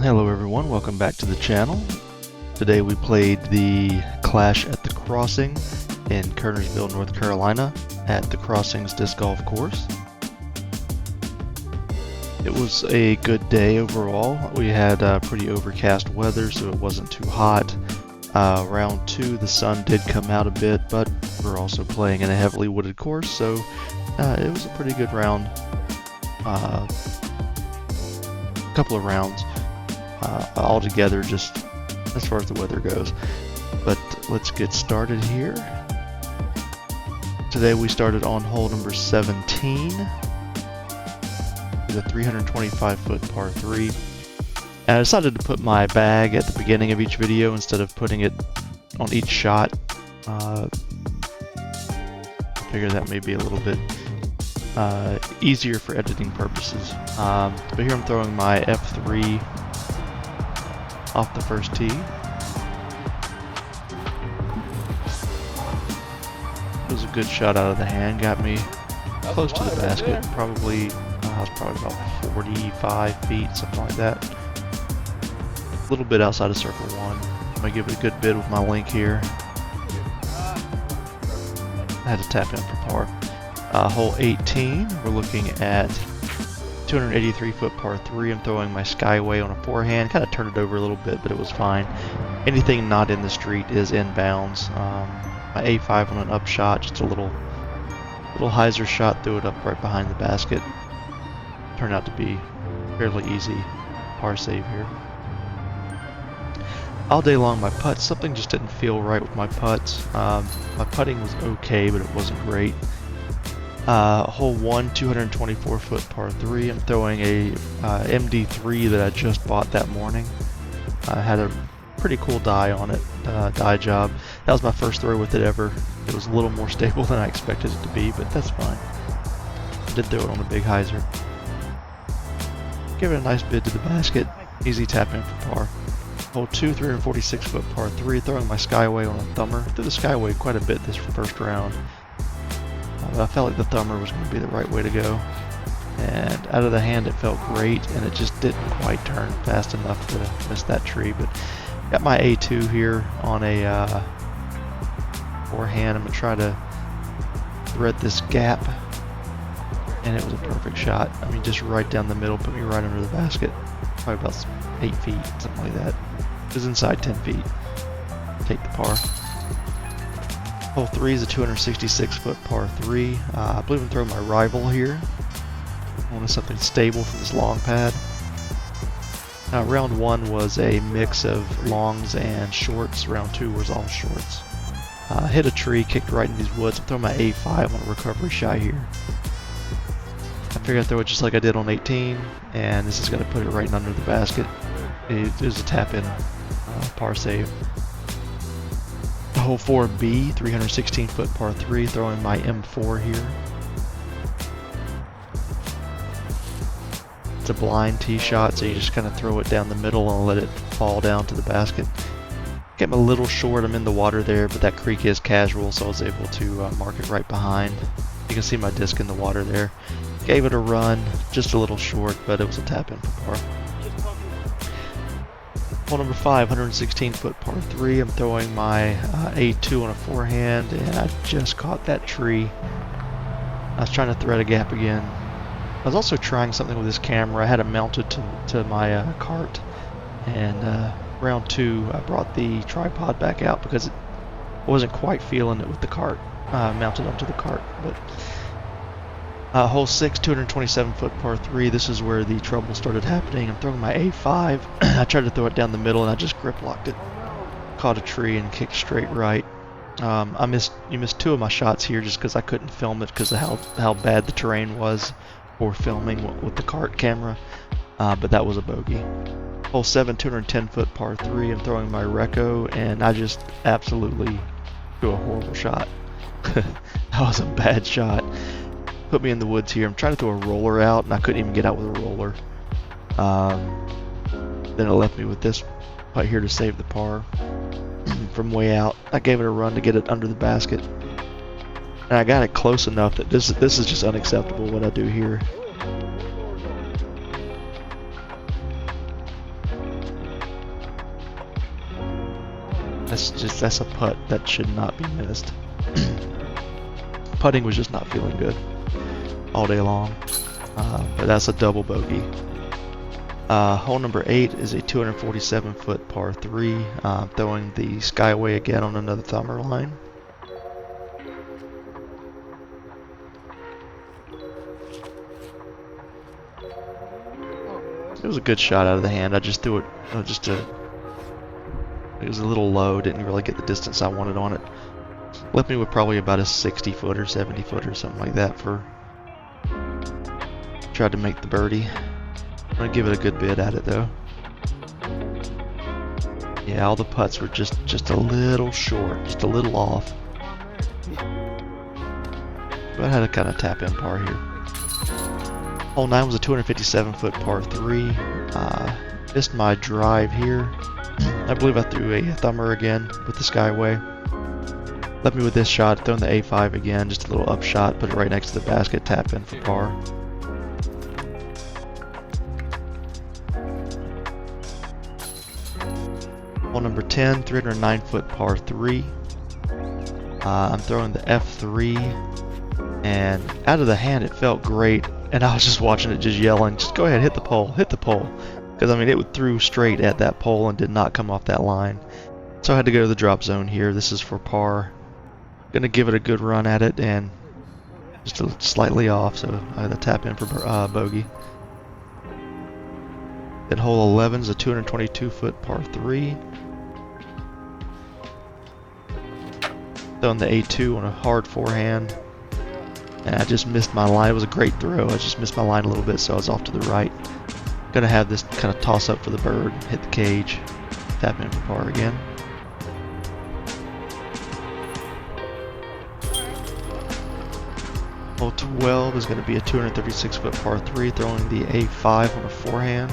Hello everyone, welcome back to the channel. Today we played the Clash at the Crossing in Kernersville, North Carolina at the Crossings Disc Golf Course. It was a good day overall. We had pretty overcast weather, so it wasn't too hot. Round 2 the sun did come out a bit, but we're also playing in a heavily wooded course, so it was a pretty good round. Couple of rounds all together, just as far as the weather goes. But let's get started here. Today we started on hole number 17. It's a 325-foot par 3. And I decided to put my bag at the beginning of each video instead of putting it on each shot. I figure that may be a little bit easier for editing purposes. But here I'm throwing my F3 off the first tee. It was a good shot out of the hand, got me close to the basket, probably, I was probably about 45 feet, something like that. A little bit outside of circle 1. I'm going to give it a good bid with my link here. I had to tap in for par. Hole 18, we're looking at 283-foot par 3. I'm throwing my Skyway on a forehand. Kind of turned it over a little bit, but it was fine. Anything not in the street is inbounds. My A5 on an upshot, just a little hyzer shot, threw it up right behind the basket. Turned out to be fairly easy par save here. All day long, my putts, something just didn't feel right with my putts. My putting was okay, but it wasn't great. Hole 1, 224-foot par 3. I'm throwing a MD3 that I just bought that morning. I had a pretty cool die on it, die job. That was my first throw with it ever. It was a little more stable than I expected it to be, but that's fine. I did throw it on a big hyzer. Give it a nice bid to the basket. Easy tap in for par. Hole 2, 346-foot par 3. Throwing my Skyway on a thumber. Threw the Skyway quite a bit this first round. I felt like the thumber was going to be the right way to go, and out of the hand it felt great, and it just didn't quite turn fast enough to miss that tree. But got my A2 here on a forehand. I'm going to try to thread this gap, and it was a perfect shot. I mean, just right down the middle, put me right under the basket, probably about 8 feet, something like that. It was inside 10 feet. Take the par. Hole 3 is a 266-foot par 3. I believe I'm throwing my rival here. I wanted something stable for this long pad. Round 1 was a mix of longs and shorts. Round 2 was all shorts. Hit a tree, kicked right in these woods. I'm throwing my A5 on a recovery shot here. I figured I'd throw it just like I did on 18, and this is going to put it right under the basket. It was a tap-in par save. Hole 4B, 316-foot par 3, throwing my M4 here. It's a blind tee shot, so you just kind of throw it down the middle and let it fall down to the basket. Get a little short, I'm in the water there, but that creek is casual, so I was able to mark it right behind. You can see my disc in the water there. Gave it a run, just a little short, but it was a tap in for par. Hole number 5, 116-foot par 3. I'm throwing my A2 on a forehand, and I just caught that tree. I was trying to thread a gap again. I was also trying something with this camera. I had it mounted to my cart, and round 2 I brought the tripod back out because I wasn't quite feeling it with the cart mounted onto the cart. But hole 6, 227-foot par 3. This is where the trouble started happening. I'm throwing my A5. I tried to throw it down the middle, and I just grip locked it. Caught a tree and kicked straight right. You missed 2 of my shots here just because I couldn't film it because of how bad the terrain was for filming with the cart camera. But that was a bogey. Hole 7, 210-foot par 3. I'm throwing my Reco, and I just absolutely threw a horrible shot. That was a bad shot. Put me in the woods here. I'm trying to throw a roller out, and I couldn't even get out with a roller. Then it left me with this putt here to save the par from way out. I gave it a run to get it under the basket, and I got it close enough that this is just unacceptable what I do here. That's a putt that should not be missed. Putting was just not feeling good all day long. But that's a double bogey. Hole number 8 is a 247-foot par 3. Throwing the Skyway again on another thumber line. It was a good shot out of the hand. I just threw it it was a little low, didn't really get the distance I wanted on it. Left me with probably about a 60-footer, 70-footer, something like that for... Tried to make the birdie. I'm gonna give it a good bid at it though. Yeah, all the putts were just a little short, just a little off. But I had to kind of tap in par here. Hole 9 was a 257-foot par 3. Missed my drive here. I believe I threw a thumber again with the Skyway. Left me with this shot, throwing the A5 again, just a little up shot, put it right next to the basket, tap in for par. Hole number 10, 309-foot par 3. I'm throwing the F3, and out of the hand it felt great, and I was just watching it, just yelling, just go ahead, hit the pole, hit the pole. Because, I mean, it threw straight at that pole and did not come off that line. So I had to go to the drop zone here. This is for par. Gonna give it a good run at it, and just slightly off, so I had to tap in for bogey. Then hole 11 is a 222-foot par 3. Throwing the A2 on a hard forehand. And I just missed my line. It was a great throw. I just missed my line a little bit, so I was off to the right. Gonna have this kind of toss up for the bird, hit the cage, tap in for par again. Hole 12 is going to be a 236-foot par 3, throwing the A5 on a forehand.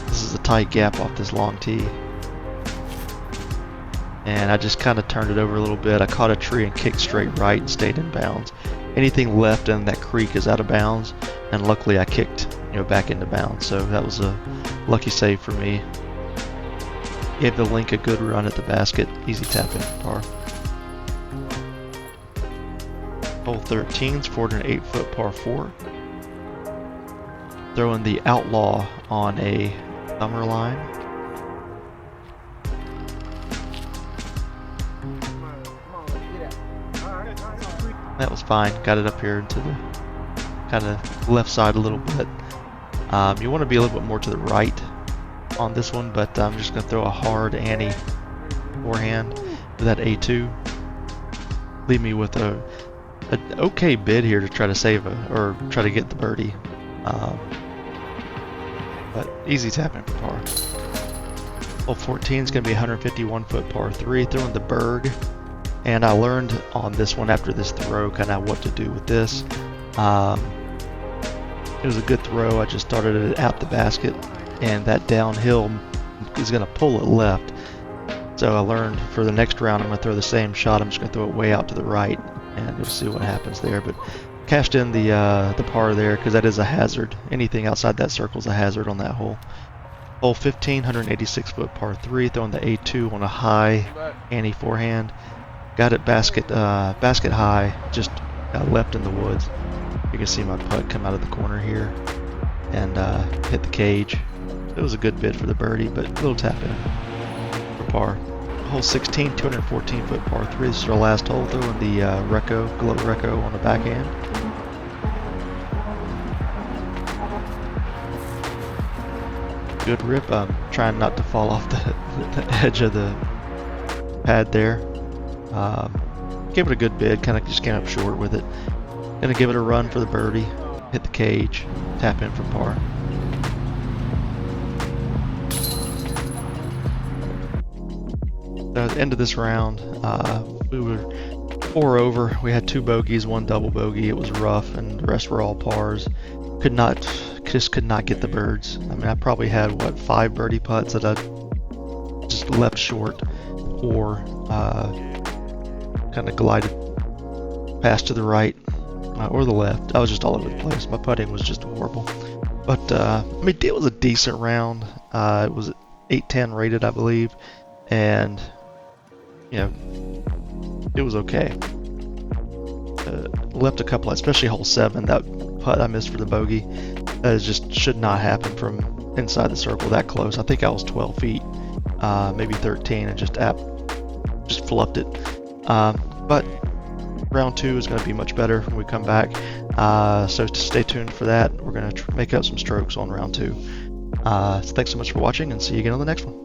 This is a tight gap off this long tee. And I just kind of turned it over a little bit. I caught a tree and kicked straight right and stayed in bounds. Anything left in that creek is out of bounds, and luckily I kicked back into bounds, so that was a lucky save for me. Gave the link a good run at the basket, easy tap in for par. Hole 13 is 408-foot par 4. Throwing the Outlaw on a thumber line. That was fine, got it up here into the kind of left side a little bit. You want to be a little bit more to the right on this one, but I'm just going to throw a hard ante forehand with that A2. Leave me with an okay bid here to try to save or try to get the birdie. But easy tap in for par. Hole 14 is going to be 151-foot par 3, throwing the Berg. And I learned on this one after this throw kind of what to do with this. It was a good throw. I just started it at the basket, and that downhill is going to pull it left. So I learned for the next round I'm going to throw the same shot. I'm just going to throw it way out to the right, and we'll see what happens there. But cashed in the par there because that is a hazard. Anything outside that circle is a hazard on that hole. Hole 15, 186-foot par 3, throwing the A2 on a high ante forehand. Got it basket high, just left in the woods. You can see my putt come out of the corner here and hit the cage. It was a good bid for the birdie, but a little tap in for par. Hole 16, 214-foot par 3. This is our last hole, throwing the Glow Recco on the backhand. Good rip. I'm trying not to fall off the edge of the pad there. Gave it a good bid, kind of just came up short with it. Gonna give it a run for the birdie, hit the cage, tap in for par. So at the end of this round, we were 4 over. We had 2 bogeys, 1 double bogey. It was rough, and the rest were all pars. Could not get the birds. I mean, I probably had 5 birdie putts that I just left short, or kind of glided past to the right or the left. I was just all over the place. My putting was just horrible. But I mean, it was a decent round. It was 810 rated, I believe. and it was okay. Left a couple, especially hole 7, that putt I missed for the bogey. That just should not happen from inside the circle that close. I think I was 12 feet, maybe 13, and just fluffed it. But round 2 is going to be much better when we come back. So stay tuned for that. We're going to make up some strokes on round 2. So thanks so much for watching, and see you again on the next one.